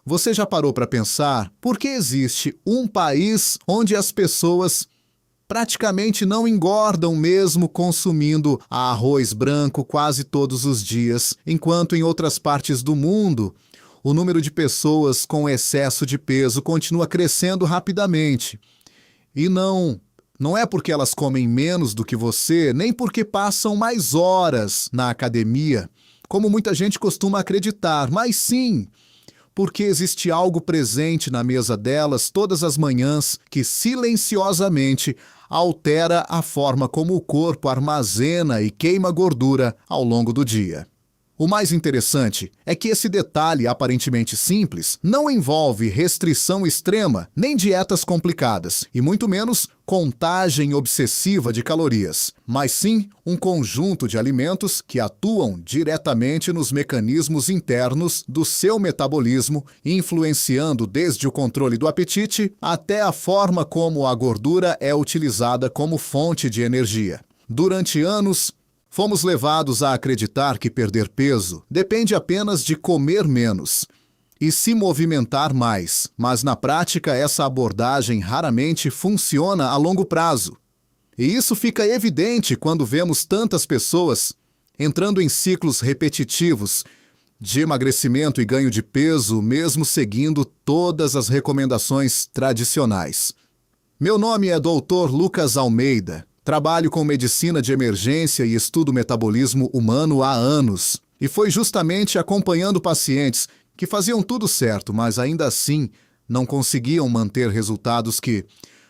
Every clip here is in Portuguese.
Você já parou para pensar por que existe um país onde as pessoas praticamente não engordam mesmo consumindo arroz branco quase todos os dias, enquanto em outras partes do mundo o número de pessoas com excesso de peso continua crescendo rapidamente? E não é porque elas comem menos do que você, nem porque passam mais horas na academia, como muita gente costuma acreditar, mas sim porque existe algo presente na mesa delas todas as manhãs que silenciosamente altera a forma como o corpo armazena e queima gordura ao longo do dia. O mais interessante é que esse detalhe aparentemente simples não envolve restrição extrema nem dietas complicadas, e muito menos contagem obsessiva de calorias, mas sim um conjunto de alimentos que atuam diretamente nos mecanismos internos do seu metabolismo, influenciando desde o controle do apetite até a forma como a gordura é utilizada como fonte de energia. Durante anos, fomos levados a acreditar que perder peso depende apenas de comer menos e se movimentar mais, mas na prática essa abordagem raramente funciona a longo prazo. E isso fica evidente quando vemos tantas pessoas entrando em ciclos repetitivos de emagrecimento e ganho de peso, mesmo seguindo todas as recomendações tradicionais. Meu nome é Dr. Lucas Almeida. Trabalho com medicina de emergência e estudo metabolismo humano há anos. E foi justamente acompanhando pacientes que faziam tudo certo, mas ainda assim não conseguiam manter resultados que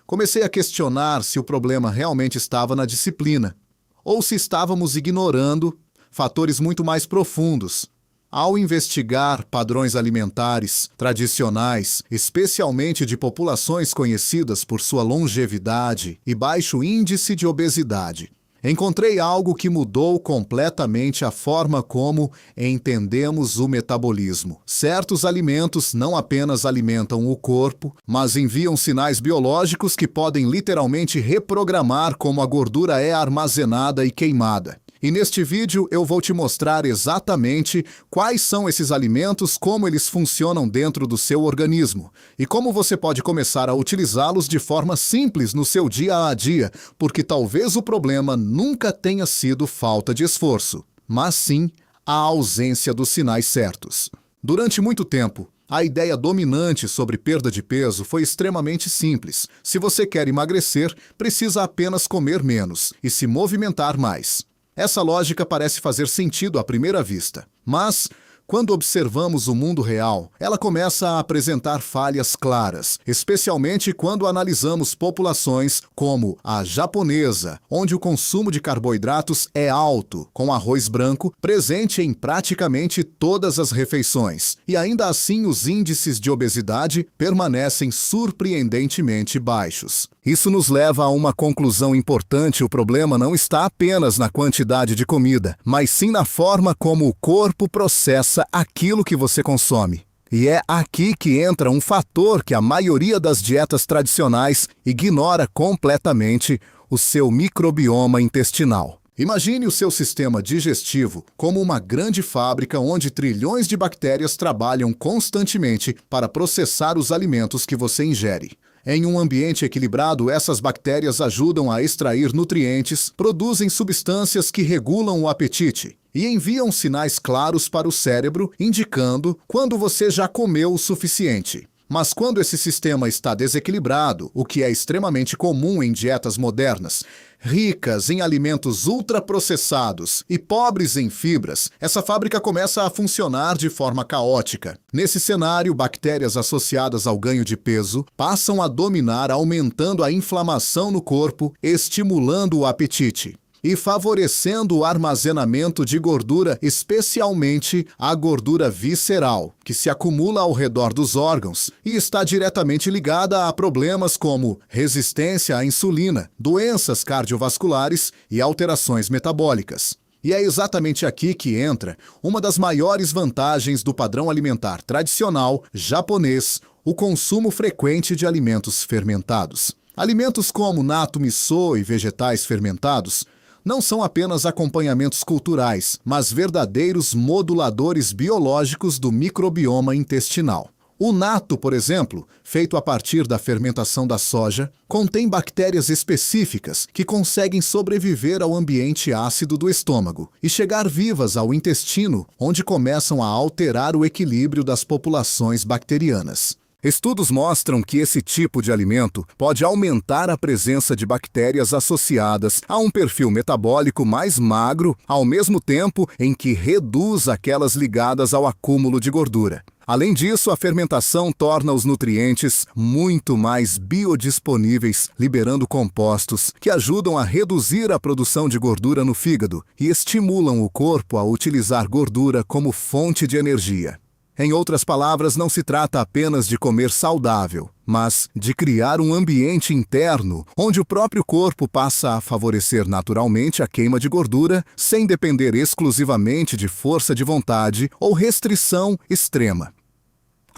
comecei a questionar se o problema realmente estava na disciplina ou se estávamos ignorando fatores muito mais profundos. Ao investigar padrões alimentares tradicionais, especialmente de populações conhecidas por sua longevidade e baixo índice de obesidade, encontrei algo que mudou completamente a forma como entendemos o metabolismo. Certos alimentos não apenas alimentam o corpo, mas enviam sinais biológicos que podem literalmente reprogramar como a gordura é armazenada e queimada. E neste vídeo eu vou te mostrar exatamente quais são esses alimentos, como eles funcionam dentro do seu organismo e como você pode começar a utilizá-los de forma simples no seu dia a dia, porque talvez o problema nunca tenha sido falta de esforço, mas sim a ausência dos sinais certos. Durante muito tempo, a ideia dominante sobre perda de peso foi extremamente simples. Se você quer emagrecer, precisa apenas comer menos e se movimentar mais. Essa lógica parece fazer sentido à primeira vista, mas quando observamos o mundo real, ela começa a apresentar falhas claras, especialmente quando analisamos populações como a japonesa, onde o consumo de carboidratos é alto, com arroz branco presente em praticamente todas as refeições, e ainda assim os índices de obesidade permanecem surpreendentemente baixos. Isso nos leva a uma conclusão importante: o problema não está apenas na quantidade de comida, mas sim na forma como o corpo processa aquilo que você consome. E é aqui que entra um fator que a maioria das dietas tradicionais ignora completamente: o seu microbioma intestinal. Imagine o seu sistema digestivo como uma grande fábrica onde trilhões de bactérias trabalham constantemente para processar os alimentos que você ingere. Em um ambiente equilibrado, essas bactérias ajudam a extrair nutrientes, produzem substâncias que regulam o apetite e enviam sinais claros para o cérebro, indicando quando você já comeu o suficiente. Mas quando esse sistema está desequilibrado, o que é extremamente comum em dietas modernas, ricas em alimentos ultraprocessados e pobres em fibras, essa fábrica começa a funcionar de forma caótica. Nesse cenário, bactérias associadas ao ganho de peso passam a dominar, aumentando a inflamação no corpo, estimulando o apetite e favorecendo o armazenamento de gordura, especialmente a gordura visceral, que se acumula ao redor dos órgãos e está diretamente ligada a problemas como resistência à insulina, doenças cardiovasculares e alterações metabólicas. E é exatamente aqui que entra uma das maiores vantagens do padrão alimentar tradicional japonês: o consumo frequente de alimentos fermentados. Alimentos como natto miso e vegetais fermentados não são apenas acompanhamentos culturais, mas verdadeiros moduladores biológicos do microbioma intestinal. O natto, por exemplo, feito a partir da fermentação da soja, contém bactérias específicas que conseguem sobreviver ao ambiente ácido do estômago e chegar vivas ao intestino, onde começam a alterar o equilíbrio das populações bacterianas. Estudos mostram que esse tipo de alimento pode aumentar a presença de bactérias associadas a um perfil metabólico mais magro, ao mesmo tempo em que reduz aquelas ligadas ao acúmulo de gordura. Além disso, a fermentação torna os nutrientes muito mais biodisponíveis, liberando compostos que ajudam a reduzir a produção de gordura no fígado e estimulam o corpo a utilizar gordura como fonte de energia. Em outras palavras, não se trata apenas de comer saudável, mas de criar um ambiente interno onde o próprio corpo passa a favorecer naturalmente a queima de gordura sem depender exclusivamente de força de vontade ou restrição extrema.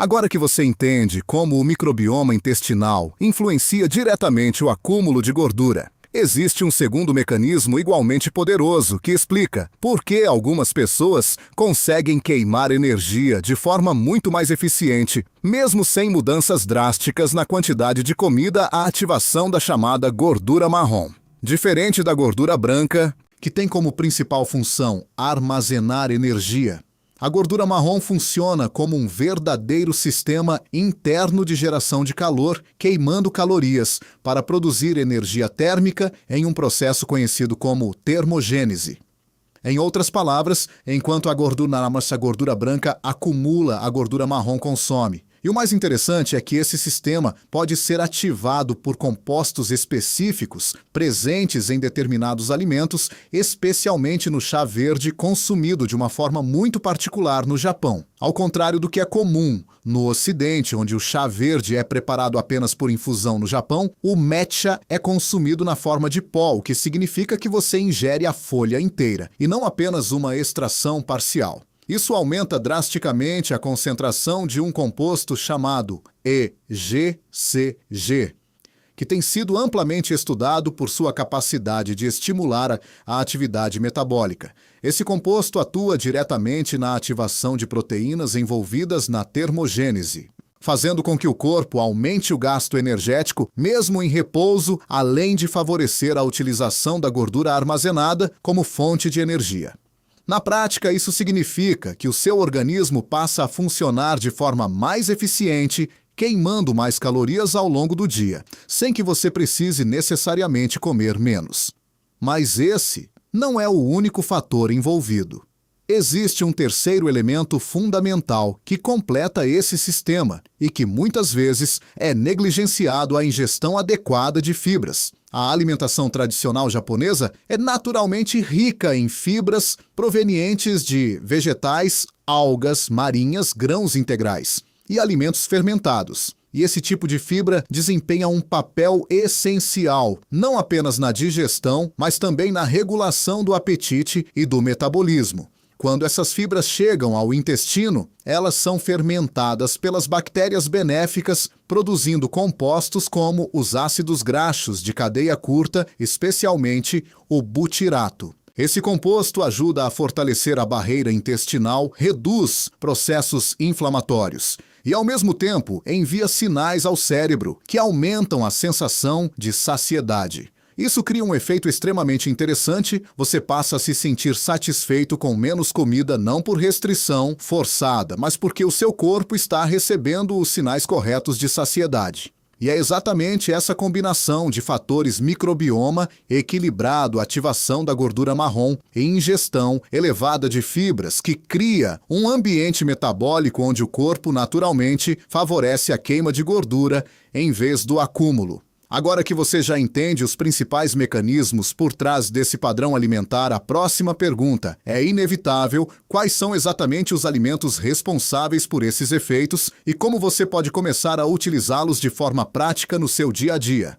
Agora que você entende como o microbioma intestinal influencia diretamente o acúmulo de gordura, existe um segundo mecanismo igualmente poderoso que explica por que algumas pessoas conseguem queimar energia de forma muito mais eficiente, mesmo sem mudanças drásticas na quantidade de comida, a ativação da chamada gordura marrom. Diferente da gordura branca, que tem como principal função armazenar energia, a gordura marrom funciona como um verdadeiro sistema interno de geração de calor, queimando calorias para produzir energia térmica em um processo conhecido como termogênese. Em outras palavras, enquanto a gordura branca acumula, a gordura marrom consome. E o mais interessante é que esse sistema pode ser ativado por compostos específicos presentes em determinados alimentos, especialmente no chá verde consumido de uma forma muito particular no Japão. Ao contrário do que é comum no Ocidente, onde o chá verde é preparado apenas por infusão no Japão, o matcha é consumido na forma de pó, o que significa que você ingere a folha inteira, e não apenas uma extração parcial. Isso aumenta drasticamente a concentração de um composto chamado EGCG, que tem sido amplamente estudado por sua capacidade de estimular a atividade metabólica. Esse composto atua diretamente na ativação de proteínas envolvidas na termogênese, fazendo com que o corpo aumente o gasto energético mesmo em repouso, além de favorecer a utilização da gordura armazenada como fonte de energia. Na prática, isso significa que o seu organismo passa a funcionar de forma mais eficiente, queimando mais calorias ao longo do dia, sem que você precise necessariamente comer menos. Mas esse não é o único fator envolvido. Existe um terceiro elemento fundamental que completa esse sistema e que muitas vezes é negligenciado: a ingestão adequada de fibras. A alimentação tradicional japonesa é naturalmente rica em fibras provenientes de vegetais, algas marinhas, grãos integrais e alimentos fermentados. E esse tipo de fibra desempenha um papel essencial, não apenas na digestão, mas também na regulação do apetite e do metabolismo. Quando essas fibras chegam ao intestino, elas são fermentadas pelas bactérias benéficas, produzindo compostos como os ácidos graxos de cadeia curta, especialmente o butirato. Esse composto ajuda a fortalecer a barreira intestinal, reduz processos inflamatórios e, ao mesmo tempo, envia sinais ao cérebro que aumentam a sensação de saciedade. Isso cria um efeito extremamente interessante: você passa a se sentir satisfeito com menos comida, não por restrição forçada, mas porque o seu corpo está recebendo os sinais corretos de saciedade. E é exatamente essa combinação de fatores microbioma equilibrado, ativação da gordura marrom e ingestão elevada de fibras que cria um ambiente metabólico onde o corpo naturalmente favorece a queima de gordura em vez do acúmulo. Agora que você já entende os principais mecanismos por trás desse padrão alimentar, a próxima pergunta é inevitável: quais são exatamente os alimentos responsáveis por esses efeitos e como você pode começar a utilizá-los de forma prática no seu dia a dia?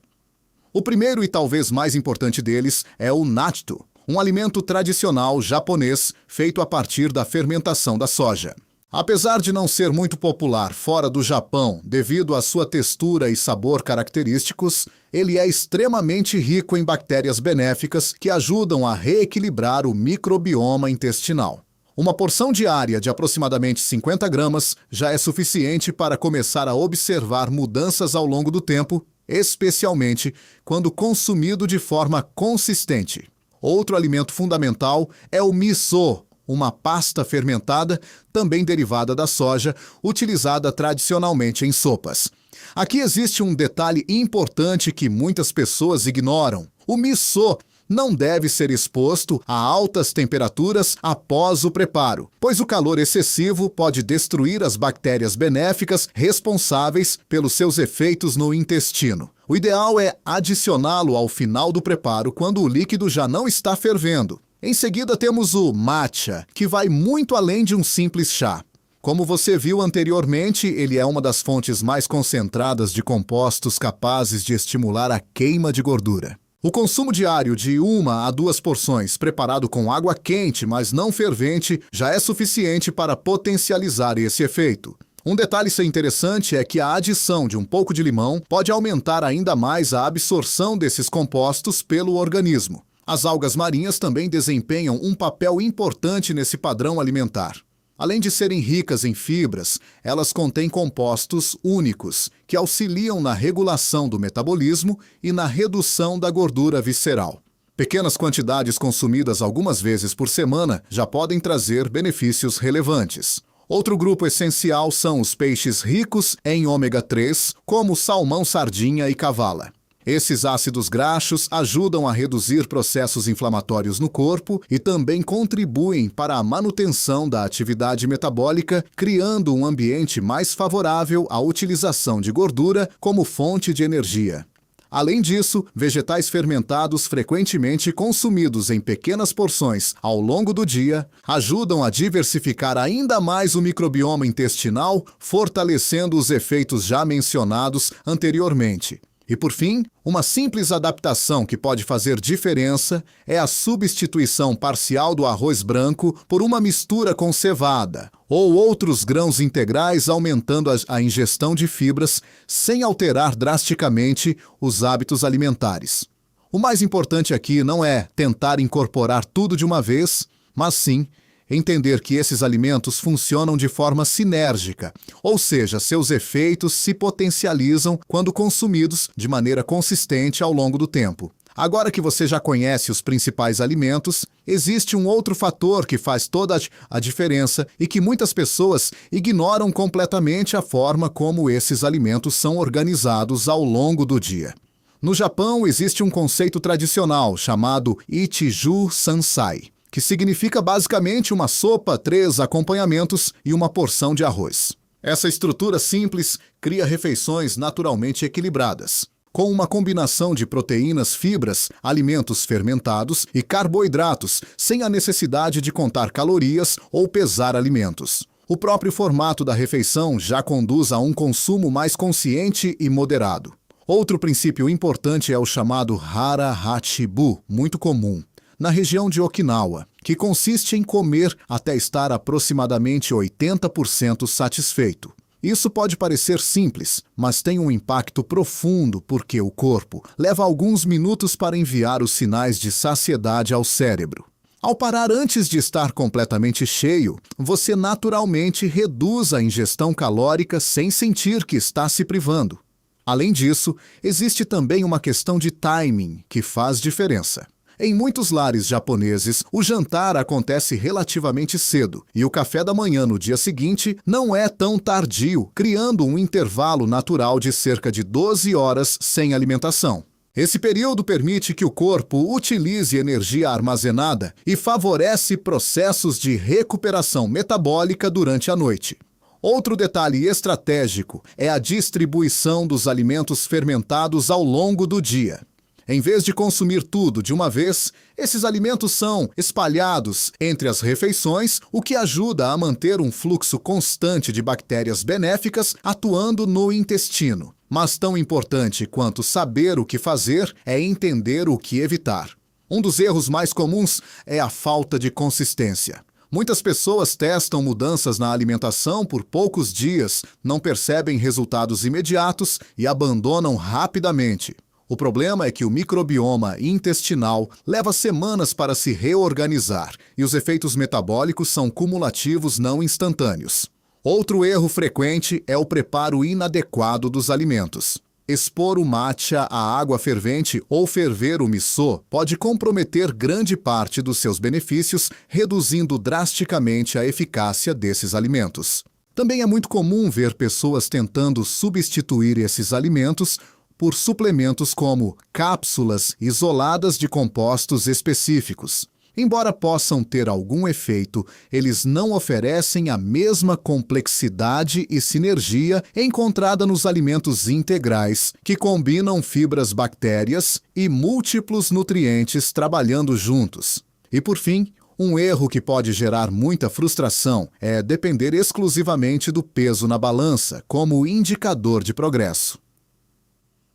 O primeiro e talvez mais importante deles é o natto, um alimento tradicional japonês feito a partir da fermentação da soja. Apesar de não ser muito popular fora do Japão devido à sua textura e sabor característicos, ele é extremamente rico em bactérias benéficas que ajudam a reequilibrar o microbioma intestinal. Uma porção diária de aproximadamente 50 gramas já é suficiente para começar a observar mudanças ao longo do tempo, especialmente quando consumido de forma consistente. Outro alimento fundamental é o miso, uma pasta fermentada, também derivada da soja, utilizada tradicionalmente em sopas. Aqui existe um detalhe importante que muitas pessoas ignoram. O miso não deve ser exposto a altas temperaturas após o preparo, pois o calor excessivo pode destruir as bactérias benéficas responsáveis pelos seus efeitos no intestino. O ideal é adicioná-lo ao final do preparo, quando o líquido já não está fervendo. Em seguida temos o matcha, que vai muito além de um simples chá. Como você viu anteriormente, ele é uma das fontes mais concentradas de compostos capazes de estimular a queima de gordura. O consumo diário de 1 a 2 porções, preparado com água quente, mas não fervente, já é suficiente para potencializar esse efeito. Um detalhe interessante é que a adição de um pouco de limão pode aumentar ainda mais a absorção desses compostos pelo organismo. As algas marinhas também desempenham um papel importante nesse padrão alimentar. Além de serem ricas em fibras, elas contêm compostos únicos, que auxiliam na regulação do metabolismo e na redução da gordura visceral. Pequenas quantidades consumidas algumas vezes por semana já podem trazer benefícios relevantes. Outro grupo essencial são os peixes ricos em ômega 3, como salmão, sardinha e cavala. Esses ácidos graxos ajudam a reduzir processos inflamatórios no corpo e também contribuem para a manutenção da atividade metabólica, criando um ambiente mais favorável à utilização de gordura como fonte de energia. Além disso, vegetais fermentados frequentemente consumidos em pequenas porções ao longo do dia ajudam a diversificar ainda mais o microbioma intestinal, fortalecendo os efeitos já mencionados anteriormente. E por fim, uma simples adaptação que pode fazer diferença é a substituição parcial do arroz branco por uma mistura com cevada ou outros grãos integrais, aumentando a ingestão de fibras sem alterar drasticamente os hábitos alimentares. O mais importante aqui não é tentar incorporar tudo de uma vez, mas sim entender que esses alimentos funcionam de forma sinérgica, ou seja, seus efeitos se potencializam quando consumidos de maneira consistente ao longo do tempo. Agora que você já conhece os principais alimentos, existe um outro fator que faz toda a diferença e que muitas pessoas ignoram completamente: a forma como esses alimentos são organizados ao longo do dia. No Japão, existe um conceito tradicional chamado Ichiju Sansai, que significa basicamente uma sopa, 3 acompanhamentos e uma porção de arroz. Essa estrutura simples cria refeições naturalmente equilibradas, com uma combinação de proteínas, fibras, alimentos fermentados e carboidratos, sem a necessidade de contar calorias ou pesar alimentos. O próprio formato da refeição já conduz a um consumo mais consciente e moderado. Outro princípio importante é o chamado Hara Hachibu, muito comum na região de Okinawa, que consiste em comer até estar aproximadamente 80% satisfeito. Isso pode parecer simples, mas tem um impacto profundo porque o corpo leva alguns minutos para enviar os sinais de saciedade ao cérebro. Ao parar antes de estar completamente cheio, você naturalmente reduz a ingestão calórica sem sentir que está se privando. Além disso, existe também uma questão de timing que faz diferença. Em muitos lares japoneses, o jantar acontece relativamente cedo e o café da manhã no dia seguinte não é tão tardio, criando um intervalo natural de cerca de 12 horas sem alimentação. Esse período permite que o corpo utilize energia armazenada e favorece processos de recuperação metabólica durante a noite. Outro detalhe estratégico é a distribuição dos alimentos fermentados ao longo do dia. Em vez de consumir tudo de uma vez, esses alimentos são espalhados entre as refeições, o que ajuda a manter um fluxo constante de bactérias benéficas atuando no intestino. Mas tão importante quanto saber o que fazer é entender o que evitar. Um dos erros mais comuns é a falta de consistência. Muitas pessoas testam mudanças na alimentação por poucos dias, não percebem resultados imediatos e abandonam rapidamente. O problema é que o microbioma intestinal leva semanas para se reorganizar e os efeitos metabólicos são cumulativos não instantâneos. Outro erro frequente é o preparo inadequado dos alimentos. Expor o matcha à água fervente ou ferver o miso pode comprometer grande parte dos seus benefícios, reduzindo drasticamente a eficácia desses alimentos. Também é muito comum ver pessoas tentando substituir esses alimentos por suplementos como cápsulas isoladas de compostos específicos. Embora possam ter algum efeito, eles não oferecem a mesma complexidade e sinergia encontrada nos alimentos integrais, que combinam fibras bactérias e múltiplos nutrientes trabalhando juntos. E por fim, um erro que pode gerar muita frustração é depender exclusivamente do peso na balança como indicador de progresso.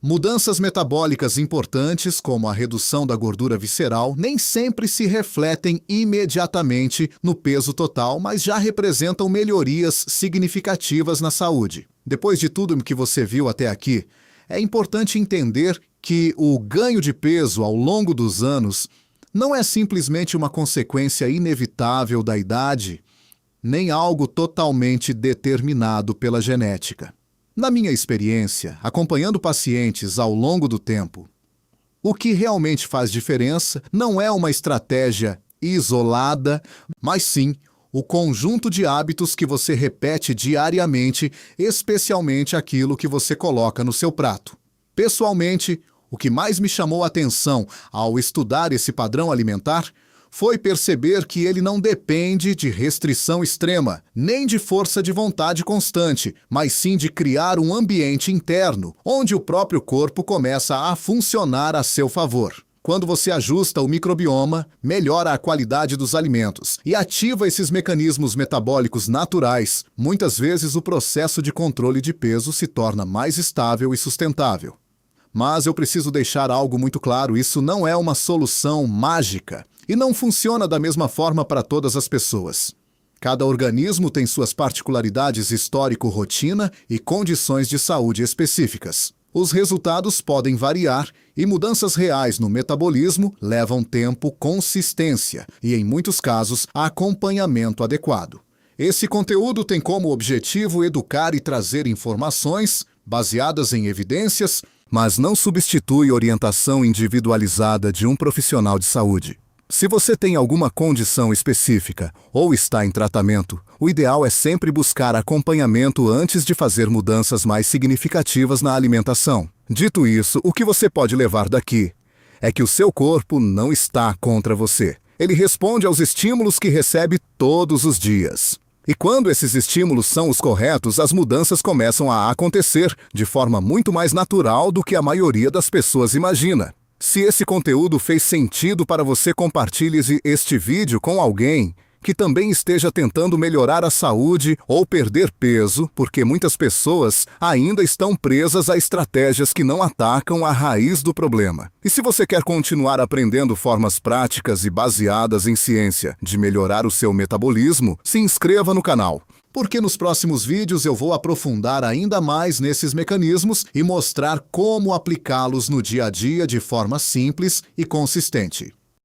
Mudanças metabólicas importantes, como a redução da gordura visceral, nem sempre se refletem imediatamente no peso total, mas já representam melhorias significativas na saúde. Depois de tudo que você viu até aqui, é importante entender que o ganho de peso ao longo dos anos não é simplesmente uma consequência inevitável da idade, nem algo totalmente determinado pela genética. Na minha experiência, acompanhando pacientes ao longo do tempo, o que realmente faz diferença não é uma estratégia isolada, mas sim o conjunto de hábitos que você repete diariamente, especialmente aquilo que você coloca no seu prato. Pessoalmente, o que mais me chamou a atenção ao estudar esse padrão alimentar foi perceber que ele não depende de restrição extrema, nem de força de vontade constante, mas sim de criar um ambiente interno, onde o próprio corpo começa a funcionar a seu favor. Quando você ajusta o microbioma, melhora a qualidade dos alimentos e ativa esses mecanismos metabólicos naturais, muitas vezes o processo de controle de peso se torna mais estável e sustentável. Mas eu preciso deixar algo muito claro, isso não é uma solução mágica. E não funciona da mesma forma para todas as pessoas. Cada organismo tem suas particularidades histórico-rotina e condições de saúde específicas. Os resultados podem variar e mudanças reais no metabolismo levam tempo, consistência e, em muitos casos, acompanhamento adequado. Esse conteúdo tem como objetivo educar e trazer informações baseadas em evidências, mas não substitui orientação individualizada de um profissional de saúde. Se você tem alguma condição específica ou está em tratamento, o ideal é sempre buscar acompanhamento antes de fazer mudanças mais significativas na alimentação. Dito isso, o que você pode levar daqui é que o seu corpo não está contra você. Ele responde aos estímulos que recebe todos os dias. E quando esses estímulos são os corretos, as mudanças começam a acontecer de forma muito mais natural do que a maioria das pessoas imagina. Se esse conteúdo fez sentido para você, compartilhe este vídeo com alguém que também esteja tentando melhorar a saúde ou perder peso, porque muitas pessoas ainda estão presas a estratégias que não atacam a raiz do problema. E se você quer continuar aprendendo formas práticas e baseadas em ciência de melhorar o seu metabolismo, se inscreva no canal. Porque nos próximos vídeos eu vou aprofundar ainda mais nesses mecanismos e mostrar como aplicá-los no dia a dia de forma simples e consistente.